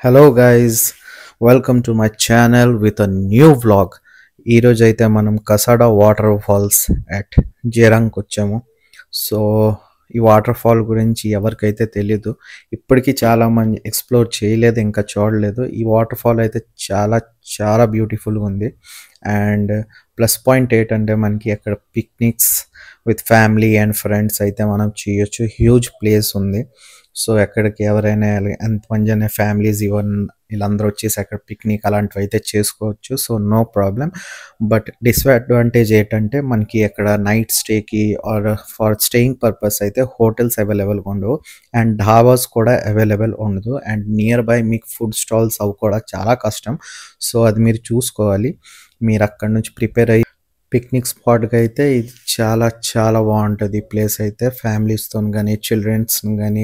Hello guys, welcome to my channel with a new vlog. ఈ రోజు అయితే మనం కసాడా వాటర్ ఫాల్స్ అట్ జేరాంగ్కి వచ్చాము. సో ఈ వాటర్ ఫాల్ గురించి ఎవరికైతే తెలీదు, ఇప్పటికీ చాలా మంది ఎక్స్ప్లోర్ చేయలేదు, ఇంకా చూడలేదు. ఈ వాటర్ ఫాల్ అయితే చాలా చాలా బ్యూటిఫుల్గా ఉంది. అండ్ ప్లస్ పాయింట్ ఏంటంటే మనకి అక్కడ picnics with family and friends అయితే మనం చేయొచ్చు. హ్యూజ్ ప్లేస్ ఉంది. సో ఎక్కడికి ఎవరైనా ఎంతమంది అనే ఫ్యామిలీస్ వీళ్ళందరూ వచ్చేసి అక్కడ పిక్నిక్ అలాంటివి అయితే చేసుకోవచ్చు. So no problem. But disadvantage ఏంటంటే మనకి అక్కడ నైట్ స్టేకి ఆర్ ఫర్ స్టేయింగ్ పర్పస్ అయితే హోటల్స్ అవైలబుల్గా ఉండవు అండ్ ఢాబాస్ కూడా అవైలబుల్ ఉండదు. అండ్ నియర్ బై మీకు ఫుడ్ స్టాల్స్ అవి కూడా చాలా కష్టం. సో అది మీరు చూసుకోవాలి. మీరు అక్కడ నుంచి ప్రిపేర్ అయ్యి పిక్నిక్ స్పాట్కి అయితే ఇది చాలా చాలా బాగుంటుంది. ఈ ప్లేస్ అయితే ఫ్యామిలీస్తో కానీ చిల్డ్రన్స్ కానీ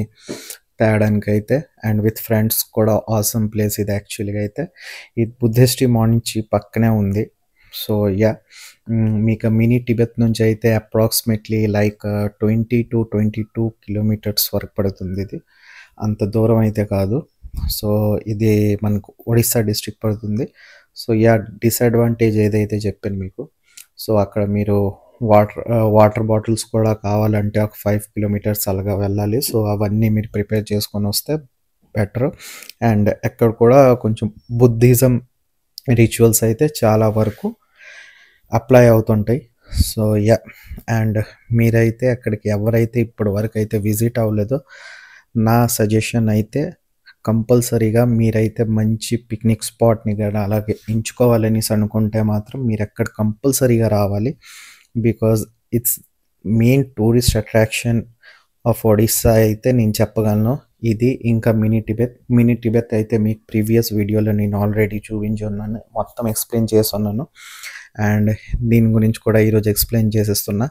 తేడానికి అయితే అండ్ విత్ ఫ్రెండ్స్ కూడా ఆసమ్ ప్లేస్ ఇది. యాక్చువల్గా అయితే ఇది బుద్ధిస్ట్ నుంచి పక్కనే ఉంది. సో యా, మీకు మినీ టిబెత్ నుంచి అయితే అప్రాక్సిమేట్లీ లైక్ 22 కిలోమీటర్స్ వరకు పడుతుంది. ఇది అంత దూరం అయితే కాదు. సో ఇది మనకు ఒడిస్సా డిస్ట్రిక్ట్ పడుతుంది. సో యా, డిసడ్వాంటేజ్ ఏదైతే చెప్పాను మీకు, సో అక్కడ మీరు వాటర్ బాటిల్స్ కూడా కావాలంటే ఒక 5 కిలోమీటర్స్ అలాగా వెళ్ళాలి. సో అవన్నీ మీరు ప్రిపేర్ చేసుకొని వస్తే బెటర్. అండ్ ఎక్కడ కూడా కొంచెం బుద్ధిజం రిచువల్స్ అయితే చాలా వరకు అప్లై అవుతుంటాయి. సో యా, అండ్ మీరైతే అక్కడికి ఎవరైతే ఇప్పటి వరకు అయితే విజిట్ అవ్వలేదో నా సజెషన్ అయితే కంపల్సరీగా మీరైతే మంచి పిక్నిక్ స్పాట్ని కూడా అలాగే ఎంచుకోవాలనేసి అనుకుంటే మాత్రం మీరు ఎక్కడ కంపల్సరీగా రావాలి. Because it's main tourist attraction of Odisha అయితే నేను చెప్పగలను ఇది. ఇంకా మినీ టిబెత్ అయితే మీకు ప్రీవియస్ వీడియోలో నేను ఆల్రెడీ చూపించి ఉన్నాను, మొత్తం ఎక్స్ప్లెయిన్ చేసి ఉన్నాను. అండ్ దీని గురించి కూడా ఈరోజు ఎక్స్ప్లెయిన్ చేసేస్తున్నా.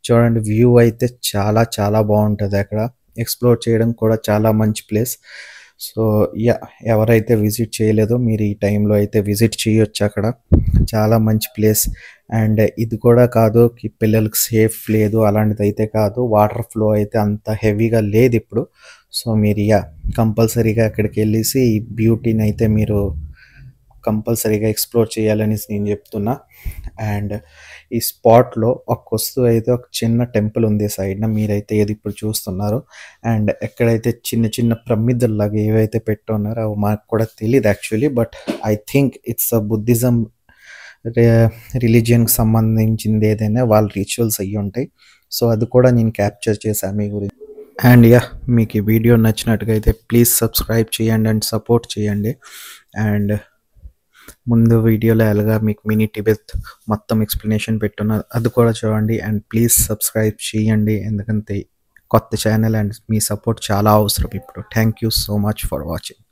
చూడండి, వ్యూ అయితే చాలా చాలా బాగుంటుంది. అక్కడ ఎక్స్ప్లోర్ చేయడం కూడా చాలా మంచి ప్లేస్. సో యా, ఎవరైతే విజిట్ చేయలేదో మీరు ఈ టైంలో అయితే విజిట్ చేయొచ్చు. అక్కడ చాలా మంచి ప్లేస్. అండ్ ఇది కూడా కాదు పిల్లలకి సేఫ్ లేదు అలాంటిది అయితే కాదు. వాటర్ ఫ్లో అయితే అంత హెవీగా లేదు ఇప్పుడు. సో మీరు యా కంపల్సరీగా అక్కడికి వెళ్ళేసి ఈ బ్యూటీని అయితే మీరు కంపల్సరీగా ఎక్స్ప్లోర్ చేయాలనేసి నేను చెప్తున్నా. అండ్ ఈ స్పాట్లో ఒక వస్తువు అయితే ఒక చిన్న టెంపుల్ ఉంది సైడ్న, మీరైతే ఏది ఇప్పుడు చూస్తున్నారు. అండ్ ఎక్కడైతే చిన్న చిన్న ప్రమిదల్లాగా ఏవైతే పెట్టున్నారో అవి మాకు కూడా తెలియదు actually. But I think it's a Buddhism రిలీజియన్కి సంబంధించింది. ఏదైనా వాళ్ళ రిచువల్స్ అయ్యి ఉంటాయి. సో అది కూడా నేను క్యాప్చర్ చేశాను మీ గురించి. అండ్ యా, మీకు ఈ వీడియో నచ్చినట్టుగా అయితే ప్లీజ్ సబ్స్క్రైబ్ చేయండి అండ్ సపోర్ట్ చేయండి. అండ్ ముందు వీడియోలో ఎలాగా మీకు మినీ టిబెత్ మొత్తం ఎక్స్ప్లెనేషన్ పెట్టున్నా అది కూడా చూడండి. అండ్ ప్లీజ్ సబ్స్క్రైబ్ చేయండి, ఎందుకంటే కొత్త ఛానల్ అండ్ మీ సపోర్ట్ చాలా అవసరం ఇప్పుడు. Thank you so much for watching.